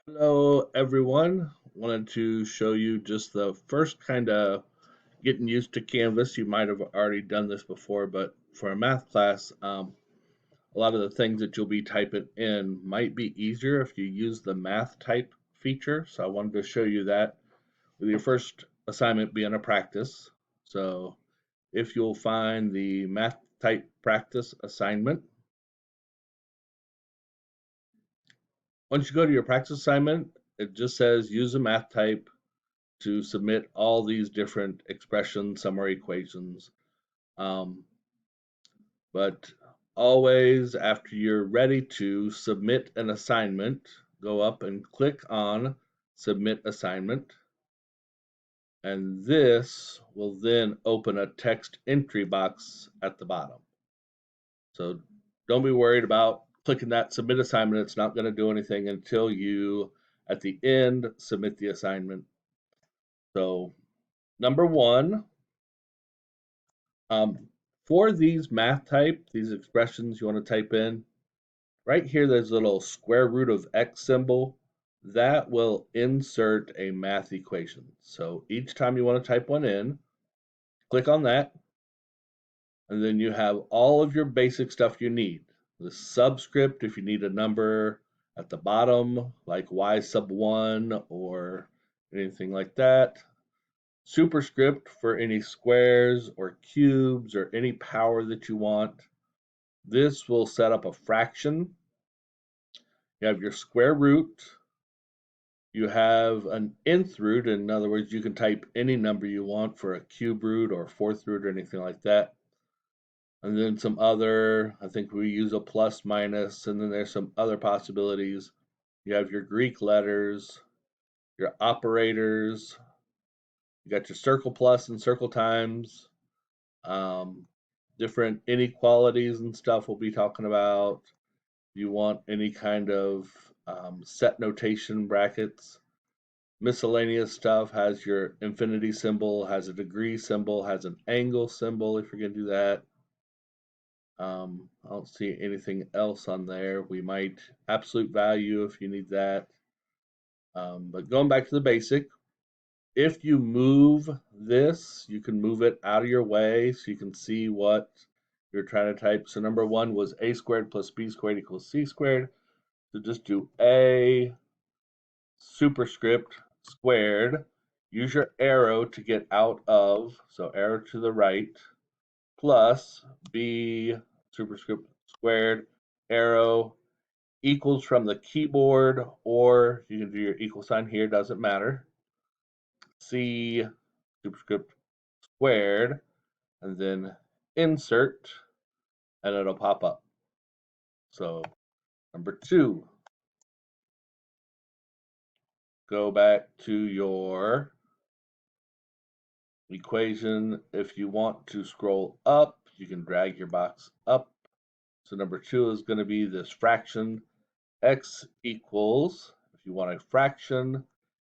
Hello, everyone. Wanted to show you just the first kind of getting used to Canvas. You might have already done this before, but for a math class, a lot of the things that you'll be typing in might be easier if you use the math type feature. So I wanted to show you that with your first assignment being a practice. So if you'll find the math type practice assignment, once you go to your practice assignment, it just says use a math type to submit all these different expressions, summary equations. Um, but always, after you're ready to submit an assignment, go up and click on Submit Assignment. And this will then open a text entry box at the bottom. So don't be worried about clicking that Submit Assignment. It's not going to do anything until you, at the end, submit the assignment. So, number one, Um, for these math type, these expressions you want to type in, right here there's a little square root of x symbol. That will insert a math equation. So each time you want to type one in, click on that, and then you have all of your basic stuff you need. The subscript, if you need a number at the bottom, like y sub 1 or anything like that. Superscript for any squares or cubes or any power that you want. This will set up a fraction. You have your square root. You have an nth root. In other words, you can type any number you want for a cube root or fourth root or anything like that. And then some other, I think we use a plus minus, and then there's some other possibilities. You have your Greek letters, your operators, you got your circle plus and circle times, um, different inequalities and stuff we'll be talking about. You want any kind of set notation brackets. Miscellaneous stuff has your infinity symbol, has a degree symbol, has an angle symbol if you're going to do that. I don't see anything else on there. We might absolute value if you need that. But going back to the basic, if you move this, you can move it out of your way so you can see what you're trying to type. So number one was a squared plus b squared equals c squared. So just do a superscript squared. Use your arrow to get out of, so arrow to the right, plus b superscript squared, arrow equals from the keyboard, or you can do your equal sign here, doesn't matter. C superscript squared, and then insert, and it'll pop up. So number two, go back to your equation. If you want to scroll up, you can drag your box up. So number two is going to be this fraction, x equals, if you want a fraction,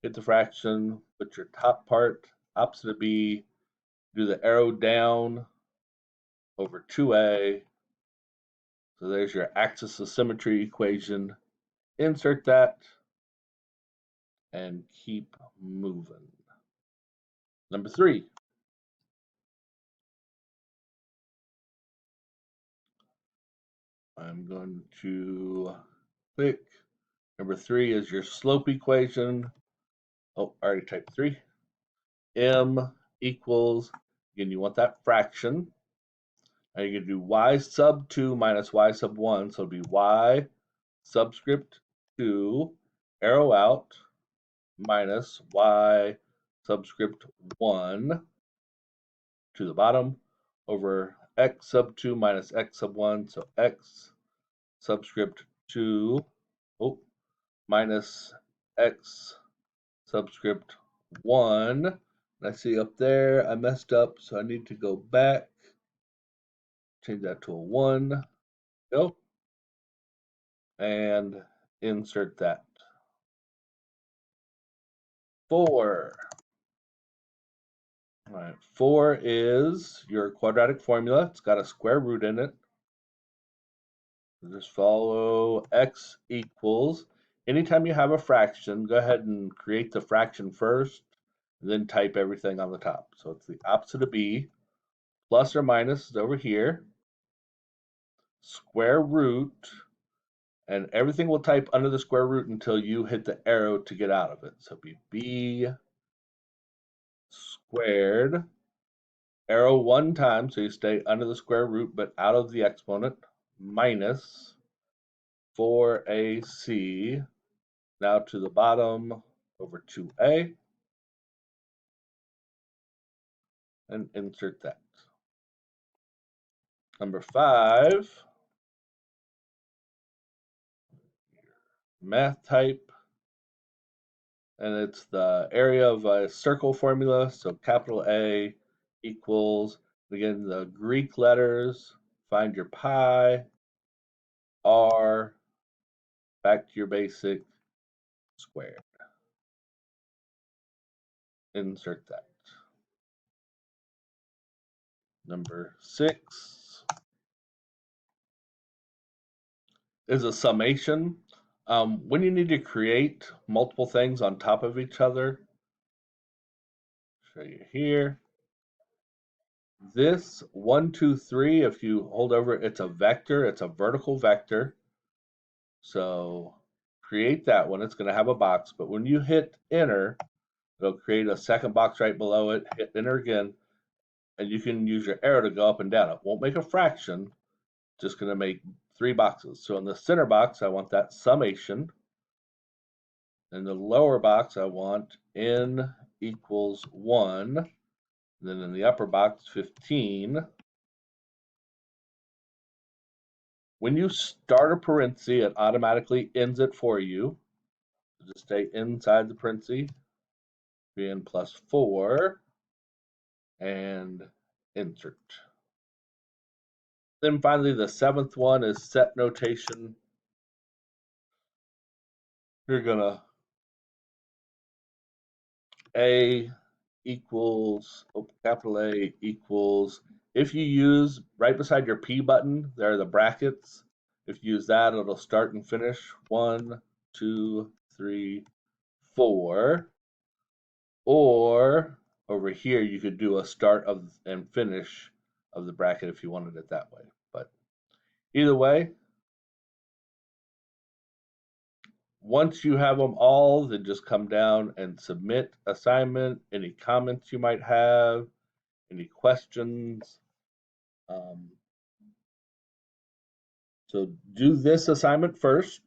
hit the fraction, put your top part opposite of b, do the arrow down over 2a. So there's your axis of symmetry equation. Insert that and keep moving. Number three, I'm going to click. Number three is your slope equation. Oh, I already typed three. M equals, again, you want that fraction. Now you're going to do y sub 2 minus y sub 1. So it'll be y subscript 2, arrow out, minus y subscript 1 to the bottom over x sub 2 minus x sub 1. So x subscript 2, oh, minus x subscript 1. I see up there I messed up, so I need to go back, change that to a 1, go, and insert that. 4. All right, 4 is your quadratic formula. It's got a square root in it. Just follow x equals. Anytime you have a fraction, go ahead and create the fraction first, and then type everything on the top. So it's the opposite of b. Plus or minus is over here. Square root, and everything will type under the square root until you hit the arrow to get out of it. So it'll be b squared, arrow one time, so you stay under the square root but out of the exponent, minus 4ac, now to the bottom, over 2a, and insert that. Number 5, math type, and it's the area of a circle formula, so capital A equals, again, the Greek letters, find your pi, r, back to your basic, squared. Insert that. Number 6 is a summation. When you need to create multiple things on top of each other, show you here. This 1, 2, 3, if you hold over, it's a vector, it's a vertical vector. So create that one, it's going to have a box, but when you hit enter, it'll create a second box right below it. Hit enter again, and you can use your arrow to go up and down. It won't make a fraction, just going to make 3 boxes. So in the center box, I want that summation. In the lower box, I want n equals 1. And then in the upper box, 15. When you start a parenthesis, it automatically ends it for you. So just stay inside the parenthesis. 3n plus 4. And insert. Then finally, the 7th one is set notation. You're gonna A equals, capital A equals, if you use right beside your P button, there are the brackets. If you use that, it'll start and finish 1, 2, 3, 4. Or over here, you could do a start of and finish of the bracket if you wanted it that way. But either way, once you have them all, then just come down and submit assignment, any comments you might have, any questions. So do this assignment first.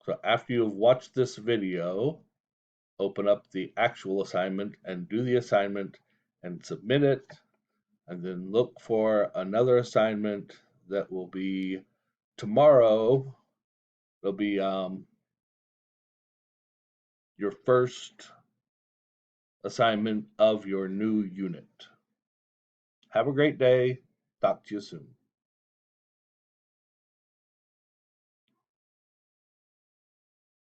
So after you've watched this video, open up the actual assignment and do the assignment and submit it, and then look for another assignment that will be tomorrow. It'll be your first assignment of your new unit. Have a great day. Talk to you soon.